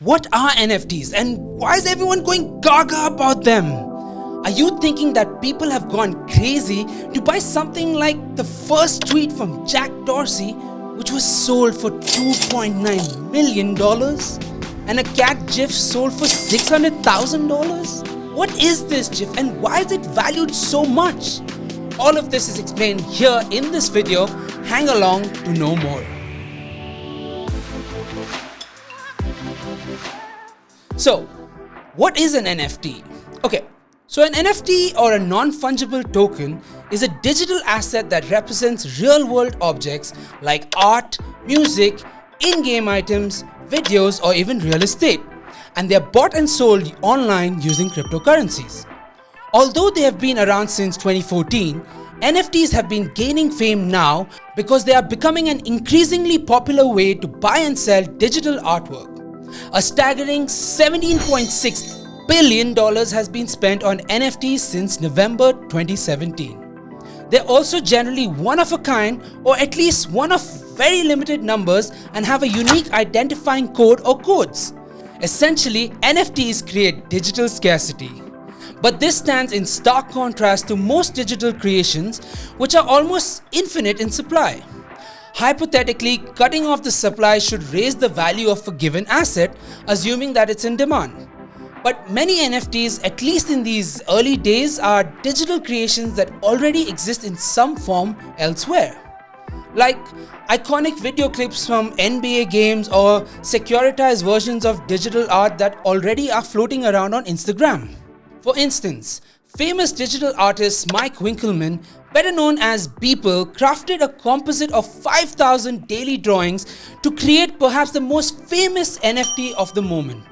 What are NFTs and why is everyone going gaga about them? Are you thinking that people have gone crazy to buy something like the first tweet from Jack Dorsey, which was sold for $2.9 million, and a cat GIF sold for $600,000? What is this GIF and why is it valued so much? All of this is explained here in this video. Hang along to know more. So, what is an NFT? Okay, so an NFT or a non-fungible token is a digital asset that represents real-world objects like art, music, in-game items, videos, or even real estate. And they are bought and sold online using cryptocurrencies. Although they have been around since 2014, NFTs have been gaining fame now because they are becoming an increasingly popular way to buy and sell digital artwork. A staggering $17.6 billion has been spent on NFTs since November 2017. They're also generally one of a kind, or at least one of very limited numbers, and have a unique identifying code or codes. Essentially, NFTs create digital scarcity. But this stands in stark contrast to most digital creations, which are almost infinite in supply. Hypothetically, cutting off the supply should raise the value of a given asset, assuming that it's in demand. But many NFTs, at least in these early days, are digital creations that already exist in some form elsewhere. Like iconic video clips from NBA games or securitized versions of digital art that already are floating around on Instagram. For instance, famous digital artist Mike Winkelmann, better known as Beeple, crafted a composite of 5,000 daily drawings to create perhaps the most famous NFT of the moment.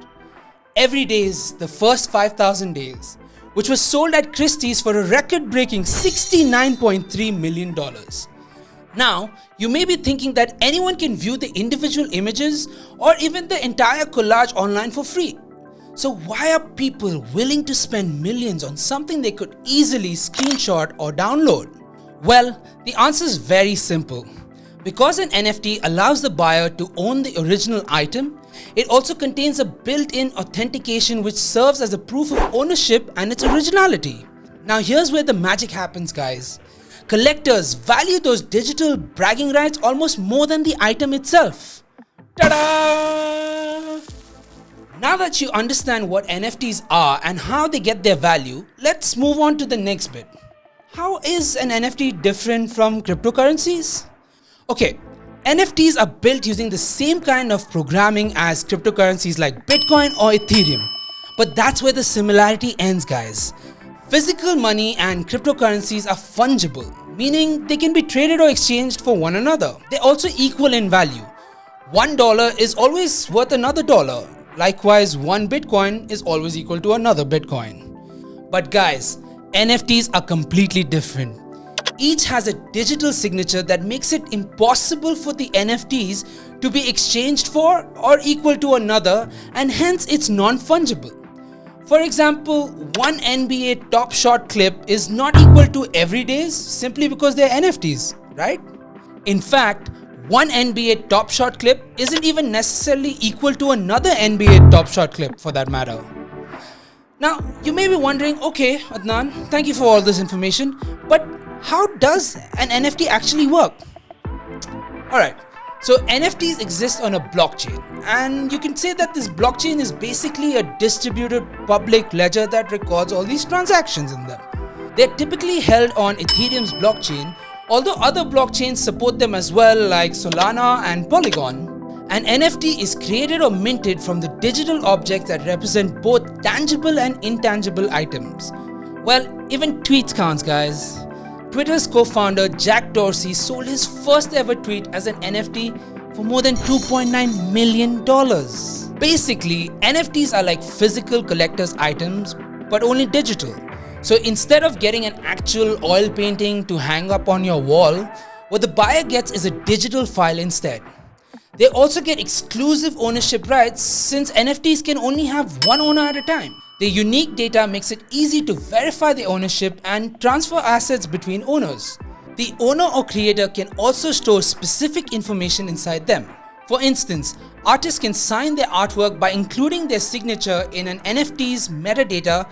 Every Day's The First 5,000 Days, which was sold at Christie's for a record-breaking $69.3 million. Now, you may be thinking that anyone can view the individual images or even the entire collage online for free. So why are people willing to spend millions on something they could easily screenshot or download? Well, the answer is very simple. Because an NFT allows the buyer to own the original item, it also contains a built-in authentication which serves as a proof of ownership and its originality. Now here's where the magic happens, guys. Collectors value those digital bragging rights almost more than the item itself. Ta-da! Now that you understand what NFTs are and how they get their value, let's move on to the next bit. How is an NFT different from cryptocurrencies? Okay, NFTs are built using the same kind of programming as cryptocurrencies like Bitcoin or Ethereum. But that's where the similarity ends, guys. Physical money and cryptocurrencies are fungible, meaning they can be traded or exchanged for one another. They're also equal in value. $1 is always worth another dollar. Likewise, one Bitcoin is always equal to another Bitcoin. But guys, NFTs are completely different. Each has a digital signature that makes it impossible for the NFTs to be exchanged for or equal to another, and hence it's non-fungible. For example, one NBA Top Shot clip is not equal to Every Day's simply because they're NFTs, right? In fact, one NBA Top Shot clip isn't even necessarily equal to another NBA Top Shot clip for that matter. Now, you may be wondering, okay, Adnan, thank you for all this information, but how does an NFT actually work? Alright, so NFTs exist on a blockchain, and you can say that this blockchain is basically a distributed public ledger that records all these transactions in them. They're typically held on Ethereum's blockchain, although other blockchains support them as well, like Solana and Polygon. An NFT is created or minted from the digital objects that represent both tangible and intangible items. Well, even tweets counts, guys. Twitter's co-founder Jack Dorsey sold his first ever tweet as an NFT for more than $2.9 million. Basically, NFTs are like physical collector's items, but only digital. So instead of getting an actual oil painting to hang up on your wall, what the buyer gets is a digital file instead. They also get exclusive ownership rights since NFTs can only have one owner at a time. The unique data makes it easy to verify the ownership and transfer assets between owners. The owner or creator can also store specific information inside them. For instance, artists can sign their artwork by including their signature in an NFT's metadata,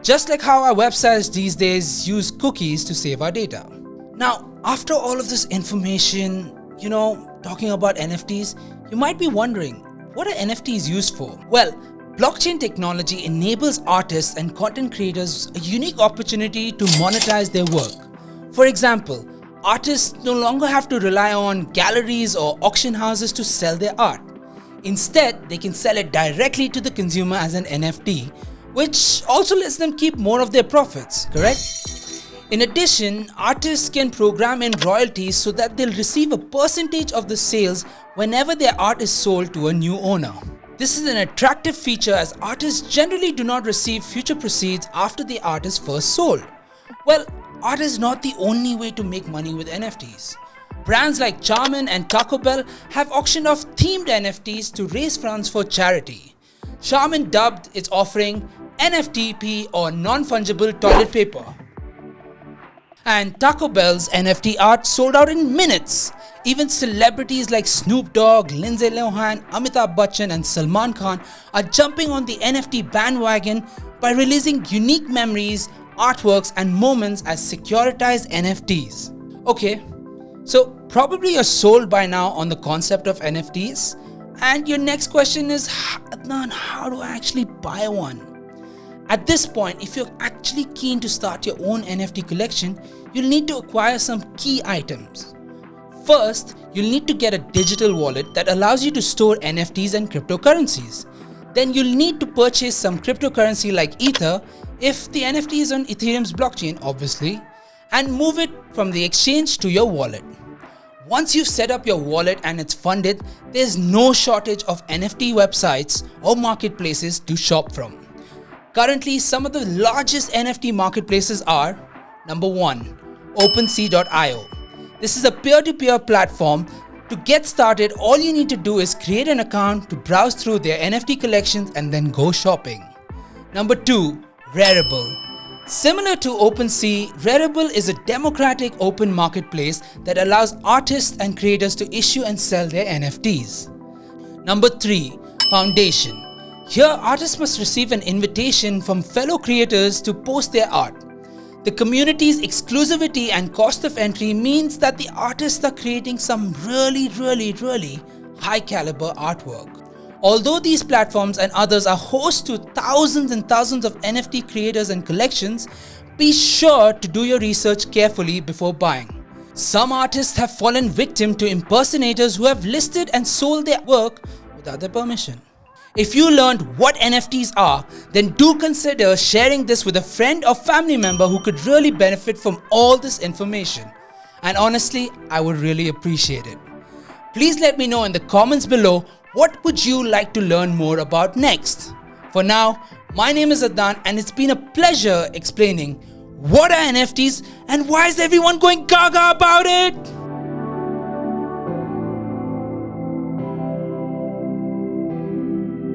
just like how our websites these days use cookies to save our data. Now, after all of this information, talking about NFTs, you might be wondering, what are NFTs used for? Well, blockchain technology enables artists and content creators a unique opportunity to monetize their work. For example, artists no longer have to rely on galleries or auction houses to sell their art. Instead, they can sell it directly to the consumer as an NFT, which also lets them keep more of their profits, correct? In addition, artists can program in royalties so that they'll receive a percentage of the sales whenever their art is sold to a new owner. This is an attractive feature as artists generally do not receive future proceeds after the art is first sold. Well, art is not the only way to make money with NFTs. Brands like Charmin and Taco Bell have auctioned off themed NFTs to raise funds for charity. Charmin dubbed its offering NFTP or non-fungible toilet paper. And Taco Bell's NFT art sold out in minutes. Even celebrities like Snoop Dogg, Lindsay Lohan, Amitabh Bachchan and Salman Khan are jumping on the NFT bandwagon by releasing unique memories, artworks and moments as securitized NFTs. Okay, so probably you're sold by now on the concept of NFTs. And your next question is, Adnan, how do I actually buy one? At this point, if you're actually keen to start your own NFT collection, you'll need to acquire some key items. First, you'll need to get a digital wallet that allows you to store NFTs and cryptocurrencies. Then you'll need to purchase some cryptocurrency like Ether, if the NFT is on Ethereum's blockchain obviously, and move it from the exchange to your wallet. Once you've set up your wallet and it's funded, there's no shortage of NFT websites or marketplaces to shop from. Currently, some of the largest NFT marketplaces are: number 1, OpenSea.io. This is a peer-to-peer platform. To get started, all you need to do is create an account to browse through their NFT collections and then go shopping. Number 2, Rarible. Similar to OpenSea, Rarible is a democratic open marketplace that allows artists and creators to issue and sell their NFTs. Number 3, Foundation. Here, artists must receive an invitation from fellow creators to post their art. The community's exclusivity and cost of entry means that the artists are creating some really high caliber artwork. Although these platforms and others are host to thousands and thousands of NFT creators and collections, be sure to do your research carefully before buying. Some artists have fallen victim to impersonators who have listed and sold their work without their permission. If you learned what NFTs are, then do consider sharing this with a friend or family member who could really benefit from all this information. And honestly, I would really appreciate it. Please let me know in the comments below, what would you like to learn more about next? For now, my name is Adnan and it's been a pleasure explaining what are NFTs and why is everyone going gaga about it?